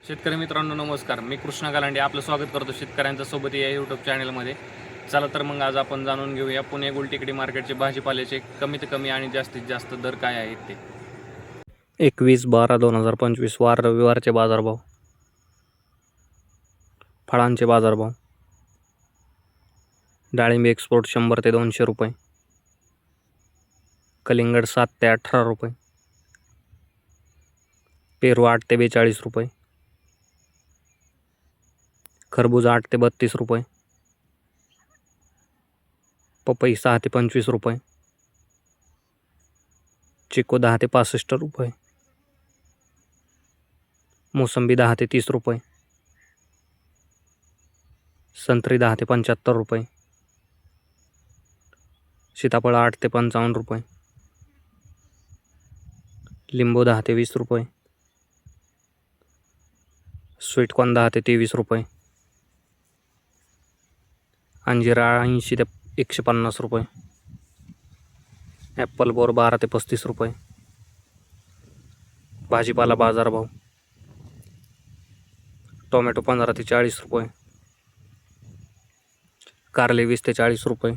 शेतकरी मित्रांनो नमस्कार. मी कृष्णा गालांडे आपलं स्वागत करतो शेतकऱ्यांच्या सोबत या यूट्यूब चॅनलमध्ये. चला तर मग आज आपण जाणून घेऊया पुणे गुलटेकडी मार्केटचे भाजीपाल्याचे कमीत कमी आणि जास्तीत जास्त दर काय आहेत ते. 21/12/2025 वार रविवारचे बाजारभाव. फळांचे बाजारभाव. डाळिंब एक्सपोर्ट 100 ते 200 रुपये, कलिंगड 7 ते 18 रुपये, पेरू 8 ते 42 रुपये, खरबूज 8 ते 32 रुपये, पपई 6 ते 25 रुपये, चिकू 10 ते 65 रुपये, मोसंबी 10 ते 30 रुपये, संत्री 10 ते 75 रुपये, सीताफळ 8 ते 55 रुपये, लिंबू 10 ते 20 रुपये, स्वीटकॉर्न 10 ते 23 रुपये, अंजीर 80 ते 150 रुपये, ॲपल बोर 12 ते 35 रुपये. भाजीपाला बाजारभाव. टोमॅटो 15 ते 40 रुपये, कारले 20 ते 40 रुपये,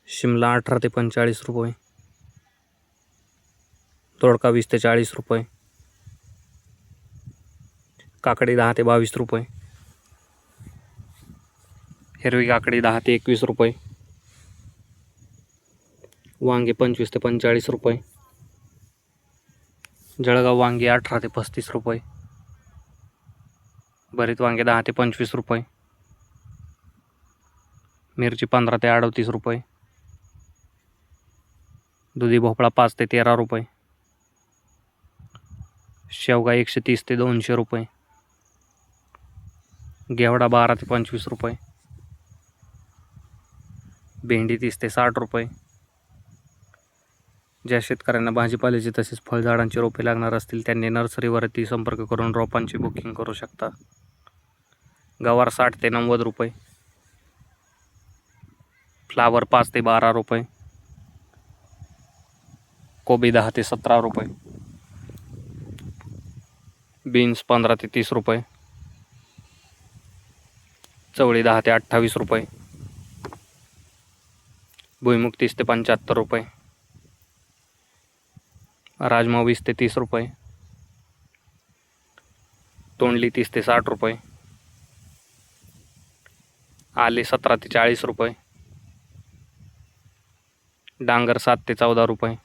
शिमला 18 ते 45 रुपये, दोडका 20 ते 40 रुपये, काकडी 10 ते 22 रुपये, हिरवी काकडी 10 ते 21 रुपये, वांगे 25 ते 45 रुपये, जळगाव वांगे 18 ते 35 रुपये, भरीत वांगे 10 ते 25 रुपये, मिरची 15 ते 38 रुपये, दुधी भोपळा 5 ते 13 रुपये, शेवगा 130 ते 200 रुपये, घेवडा 12 ते 25 रुपये, भेंडी 30 ते 60 रुपये. ज्या शेतकऱ्यांना भाजीपाल्याची तसेच फळझाडांची रोपे लागणार असतील त्यांनी नर्सरीवरती संपर्क करून रोपांची बुकिंग करू शकता. गवार 60 ते 90 रुपये, फ्लावर 5 ते 12 रुपये, कोबी 10 ते 17 रुपये, बीन्स 15 ते 30 रुपये, चवळी 10 ते 28 रुपये, भुईमुग 30 ते 75 रुपये, राजमा 20 ते 30 रुपये, तोंडली 30 ते 60 रुपये, आले 17 ते 40 रुपये, डांगर 7 ते 14 रुपये,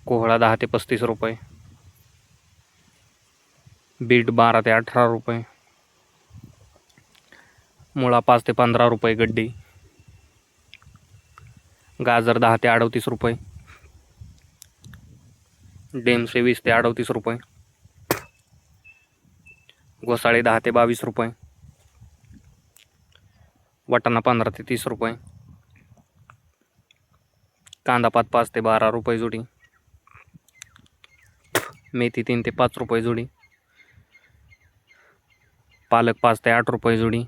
कोहळा 10 ते 35 रुपये, बीट 12 ते 18 रुपये, मुळा 5 ते 15 रुपये गड्डी, गाजर 10 ते 38 रुपये, डेमसे 20 ते 38 रुपये, घोसाळे 10 ते 22 रुपये, वाटाणा 15 ते 30 रुपये, कांदापात 5 ते 12 रुपये जोडी, मेथी 3 ते 5 रुपये जोडी, पालक 5 ते 8 रुपये जोडी,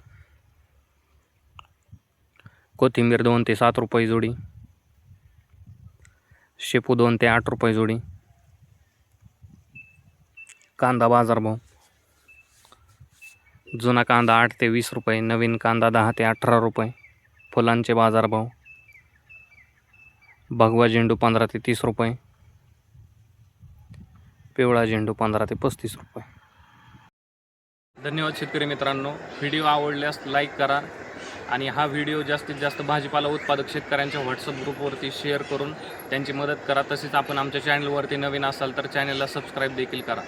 कोथिंबीर 2 ते 7 रुपये जोडी, शेपू 2 ते 8 रुपये जोडी. कांदा बाजारभाव. जुना कांदा 8 ते 20 रुपये, नवीन कांदा 10 ते 18 रुपये. फुलांचे बाजारभाव. भगवा झेंडू 15 ते 30 रुपये, पिवळा झेंडू 15 ते 35 रुपये. धन्यवाद शेतकरी मित्रांनो. व्हिडिओ आवडल्यास लाईक करा आणि हा व्हिडिओ जास्तीत जास्त भाजीपाला उत्पादक शेतकऱ्यांच्या व्हॉट्सअप ग्रुपवरती शेअर करून त्यांची मदत करा. तसेच आपण आमच्या चॅनलवरती नवीन असाल तर चॅनलला सबस्क्राईब देखील करा.